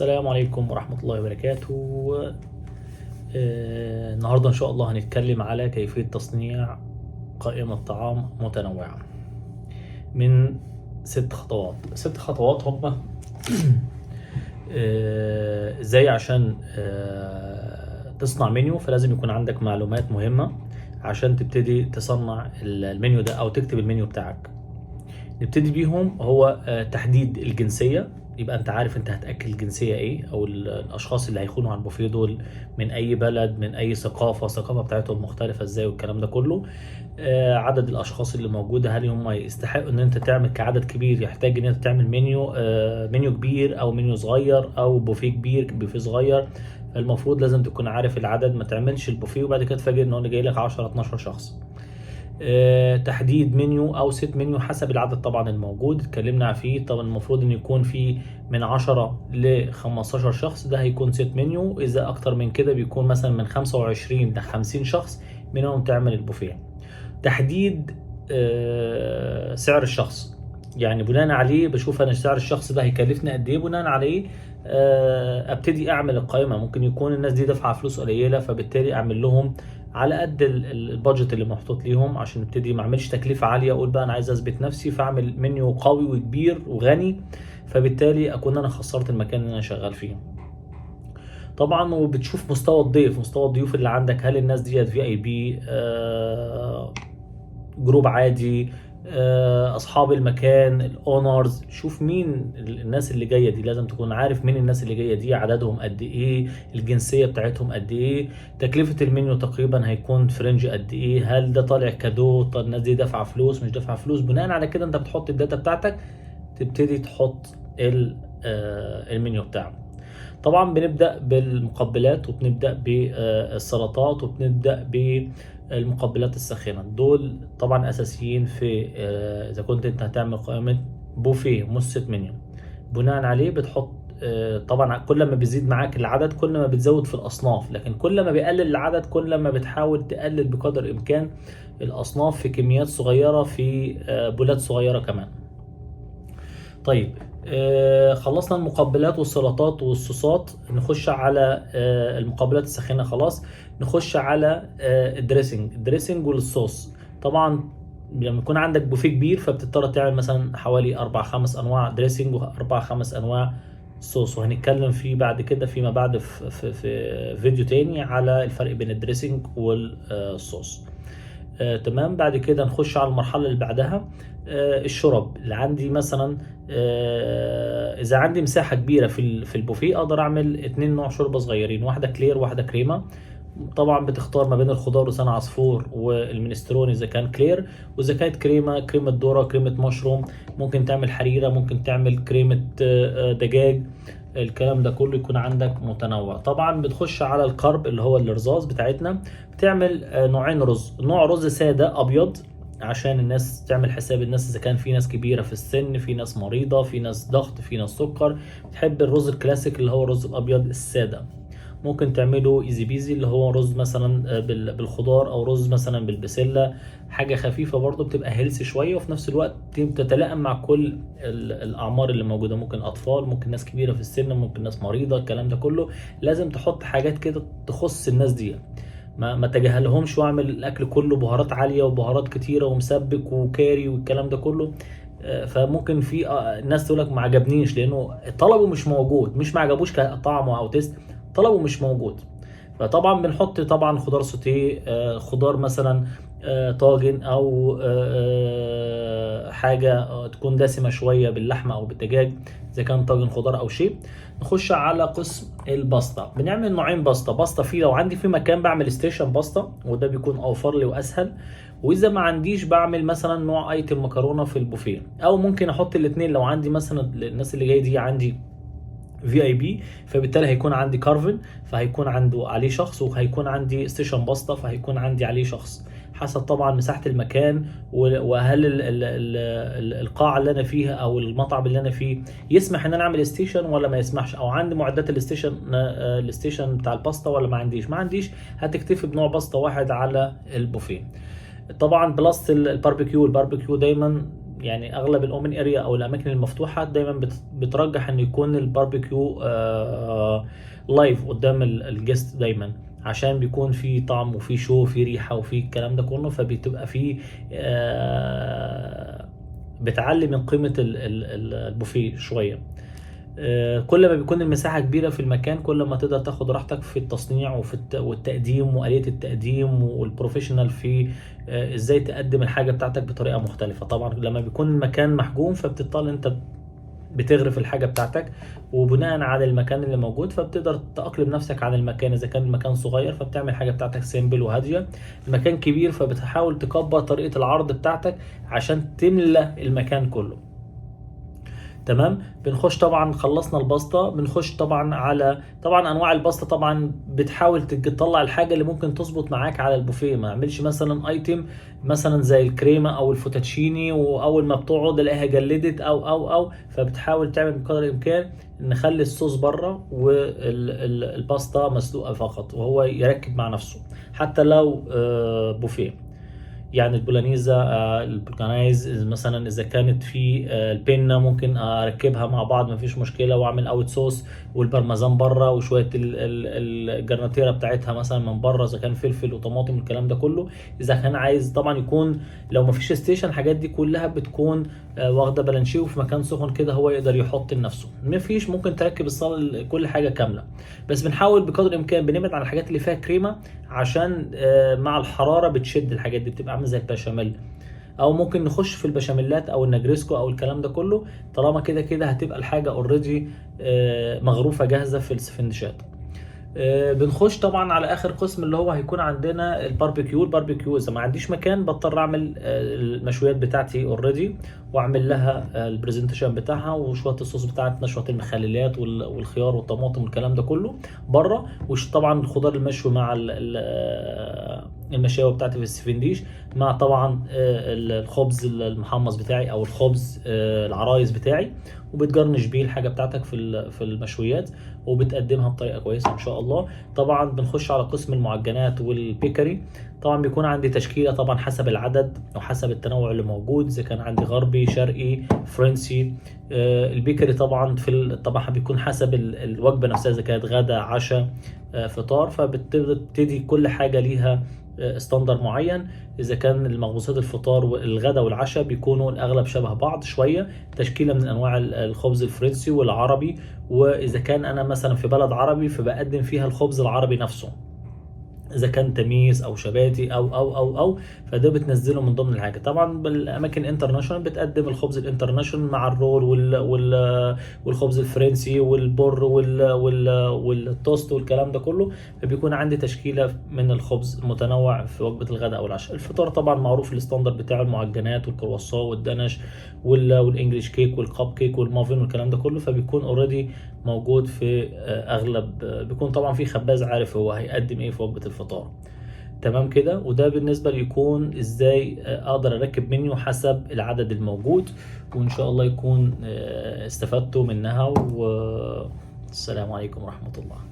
السلام عليكم ورحمة الله وبركاته. النهاردة إن شاء الله هنتكلم على كيفية تصنيع قائمة طعام متنوعة من 6 خطوات. 6 خطوات هما ازاي عشان تصنع منيو، فلازم يكون عندك معلومات مهمة عشان تبتدي تصنع المنيو ده أو تكتب المنيو بتاعك. نبتدي بيهم. هو تحديد الجنسية، يبقى انت عارف انت هتأكل الجنسية ايه، او الاشخاص اللي هيكونوا على البوفيه دول من اي بلد، من اي الثقافة بتاعتهم مختلفة ازاي، والكلام ده كله. عدد الاشخاص اللي موجودة، هل هم يستحقوا ان انت تعمل كعدد كبير يحتاج ان انت تعمل منيو كبير او منيو صغير، او بوفيه كبير بوفيه صغير. فالمفروض لازم تكون عارف العدد، ما تعملش البوفيه وبعد كده تفاجئ ان هو جاي لك 10 12 شخص. تحديد منيو او ست منيو حسب العدد طبعا الموجود، اتكلمنا فيه. طبعا المفروض ان يكون في من 10 ل 15 شخص، ده هيكون ست منيو. اذا اكتر من كده بيكون مثلا من 25 ل 50 شخص منهم تعمل البوفيه. تحديد سعر الشخص، يعني بناء عليه بشوف انا سعر الشخص ده هيكلفني قد ايه، بناء عليه ابتدي اعمل القائمه. ممكن يكون الناس دي دافعه فلوس قليله، فبالتالي اعمل لهم على قد البادجت اللي محطوط ليهم، عشان ابتدي ما اعملش تكلفه عاليه اقول بقى انا عايز اثبت نفسي فاعمل منيو قوي وكبير وغني، فبالتالي اكون انا خسرت المكان اللي انا شغال فيه. طبعا وبتشوف مستوى الضيف، مستوى الضيوف اللي عندك، هل الناس ديت في اي بي، جروب عادي، اصحاب المكان، الاونرز. شوف مين الناس اللي جايه دي، لازم تكون عارف مين الناس اللي جايه دي، عددهم قد ايه، الجنسيه بتاعتهم قد ايه، تكلفه المنيو تقريبا هيكون فرنج قد ايه، هل ده طالع كادو، طب الناس دي دافعه فلوس مش دافعه فلوس. بناء على كده انت بتحط الداتا بتاعتك، تبتدي تحط المنيو بتاعك. طبعا بنبدأ بالمقبلات، وبنبدأ بالسلطات، وبنبدأ بالمقبلات الساخنة. دول طبعا أساسيين في إذا كنت أنت هتعمل قائمة بوفيه مش ست منيو. بناء عليه بتحط طبعا كل ما بيزيد معاك العدد كل ما بتزود في الأصناف، لكن كل ما بيقلل العدد كل ما بتحاول تقلل بقدر الإمكان الأصناف في كميات صغيرة، في بولات صغيرة كمان. طيب خلصنا المقبلات والسلطات والصوصات، نخش على المقبلات الساخنه. خلاص نخش على الدريسنج والصوص. طبعا لما يكون عندك بوفيه كبير فبتضطر تعمل مثلا حوالي 4-5 انواع دريسنج و4-5 انواع صوص، وهنتكلم فيه بعد كده فيما بعد في فيديو تاني على الفرق بين الدريسنج والصوص. تمام. بعد كده نخش على المرحلة اللي بعدها. الشرب اللي عندي مثلا، اذا عندي مساحة كبيرة في البوفيه اقدر اعمل 2 نوع شوربة صغيرين، واحدة كلير واحدة كريمة. طبعا بتختار ما بين الخضار لسان عصفور والمنستروني اذا كان كلير، واذا كانت كريمة ذرة، كريمة مشروم، ممكن تعمل حريرة، ممكن تعمل كريمة دجاج. الكلام ده كله يكون عندك متنوع. طبعا بتخش على الكرب اللي هو الرصاص بتاعتنا، بتعمل نوعين رز، نوع رز سادة ابيض عشان الناس تعمل حساب الناس، اذا كان في ناس كبيرة في السن، في ناس مريضة، في ناس ضغط، في ناس سكر، بتحب الرز الكلاسيك اللي هو الرز الابيض السادة. ممكن تعمله ايزي بيزي اللي هو رز مثلا بالخضار، او رز مثلا بالبسله، حاجه خفيفه برضو بتبقى هيلثي شويه، وفي نفس الوقت تتلائم مع كل الاعمار اللي موجوده، ممكن اطفال، ممكن ناس كبيره في السن، ممكن ناس مريضه. الكلام ده كله لازم تحط حاجات كده تخص الناس دي، ما تجاهلهمش واعمل الاكل كله بهارات عاليه وبهارات كتيره ومسبك وكاري والكلام ده كله. فممكن في ناس تقول لك ما عجبنيش لانه طلبه مش موجود، مش ما عجبوش كطعمه او تيست، طلبه مش موجود. فطبعا بنحط طبعا خضار سوتيه، خضار مثلا طاجن، او حاجه تكون دسمه شويه باللحمه او بالدجاج اذا كان طاجن خضار او شيء. نخش على قسم الباستا. بنعمل نوعين باستا فيه، لو عندي في مكان بعمل ستيشن باستا وده بيكون اوفر لي واسهل، واذا ما عنديش بعمل مثلا نوع ايتم مكرونه في البوفيه، او ممكن احط الاثنين. لو عندي مثلا الناس اللي جايه دي عندي في اي بي، فبالتالي هيكون عندي كارفن فهيكون عنده عليه شخص، وهيكون عندي ستيشن باستا فهيكون عندي عليه شخص، حسب طبعا مساحه المكان، وهل القاعه اللي انا فيها او المطعم اللي انا فيه يسمح ان انا اعمل ستيشن ولا ما يسمحش، او عندي معدات الستيشن بتاع الباستا ولا ما عنديش هتكتفي بنوع باستا واحد على البوفيه. طبعا بلس الباربيكيو دايما يعني اغلب الاوبن اريا او الاماكن المفتوحه دايما بترجح ان يكون الباربيكيو لايف قدام الجست دايما، عشان بيكون في طعم وفي شو وفي ريحه وفي الكلام ده كله، فبتبقى في بتعلي من قيمه البوفيه شويه. كل ما بيكون المساحة كبيرة في المكان كل ما تقدر تاخد راحتك في التصنيع وفي والتقديم وآلية التقديم والبروفيشنال في ازاي تقدم الحاجة بتاعتك بطريقة مختلفة. طبعا لما بيكون المكان محجوم فبتضطر انت بتغرف الحاجة بتاعتك، وبناء على المكان اللي موجود فبتقدر تأقلم نفسك على المكان. اذا كان المكان صغير فبتعمل حاجة بتاعتك سيمبل وهادية، المكان كبير فبتحاول تكبر طريقة العرض بتاعتك عشان تملى المكان كله. تمام. بنخش طبعا، خلصنا الباستا، بنخش طبعا على انواع الباستا. طبعا بتحاول تطلع الحاجه اللي ممكن تظبط معاك على البوفيه. ما اعملش مثلا ايتم مثلا زي الكريمه او الفوتاتشيني واول ما بتقعد الاقيها جلدت او فبتحاول تعمل بقدر الامكان نخلي الصوص بره والباستا مسلوقه فقط، وهو يركب مع نفسه حتى لو بوفيه. يعني البولانيزا البولكانايز مثلا اذا كانت في البينا ممكن اركبها مع بعض مفيش مشكله، واعمل اوت صوص والبرمجان بره وشويه الجرناتيرا بتاعتها مثلا من بره، اذا كان فلفل وطماطم والكلام ده كله. اذا كان عايز طبعا يكون لو مفيش ستيشن الحاجات دي كلها بتكون واخده بلانشيه وفي مكان سخن كده هو يقدر يحط لنفسه. مفيش ممكن تركب الصاله كل حاجه كامله، بس بنحاول بقدر الامكان بنبعد عن الحاجات اللي فيها كريمه عشان مع الحراره بتشد الحاجات دي، بتبقى عامله زي البشاميل. او ممكن نخش في البشاميلات او النجريسكو او الكلام ده كله، طالما كده كده هتبقى الحاجه اوريدي مغروفه جاهزه في السفندشات. بنخش طبعا على اخر قسم اللي هو هيكون عندنا الباربيكيو اذا ما عنديش مكان بضطر اعمل المشويات بتاعتي اوريدي واعمل لها البرزنتيشن بتاعها وشويه الصوص بتاعتنا، شويه المخللات والخيار والطماطم والكلام ده كله بره، طبعا الخضار المشوي مع المشاوي بتاعتي في السفنديش، مع طبعا الخبز المحمص بتاعي او الخبز العرايس بتاعي، وبتجرنش بيه الحاجه بتاعتك في المشويات وبتقدمها بطريقه كويسه ان شاء الله. طبعا بنخش على قسم المعجنات والبيكري. طبعا بيكون عندي تشكيله طبعا حسب العدد وحسب التنوع اللي موجود، اذا كان عندي غربي شرقي فرنسي. البيكري طبعا طبعا بيكون حسب الوجبه نفسها، اذا كانت غدا عشاء فطار، فبتبتدي كل حاجه ليها استاندر معين. اذا كان المخبوزات الفطار والغداء والعشاء بيكونوا الاغلب شبه بعض شويه، تشكيله من انواع الخبز الفرنسي والعربي. واذا كان انا مثلا في بلد عربي فبقدم فيها الخبز العربي نفسه، اذا كان تميس او شباتي او فده بتنزله من ضمن الحاجه. طبعا بالاماكن انترناشونال بتقدم الخبز الانترناشونال مع الرول والخبز الفرنسي والبر والتوست والكلام ده كله، فبيكون عندي تشكيله من الخبز المتنوع في وجبه الغداء او العشاء. الفطار طبعا معروف الستاندر بتاعه، المعجنات والكرواسون والدنش والانجليش كيك والكب كيك والمافن والكلام ده كله، فبيكون اوريدي موجود في اغلب، بيكون طبعا في خباز عارف هو هيقدم ايه في وجبه الفطار. تمام كده. وده بالنسبه ليكون ازاي اقدر اركب منيو حسب العدد الموجود، وان شاء الله يكون استفدتوا منها، والسلام عليكم ورحمه الله.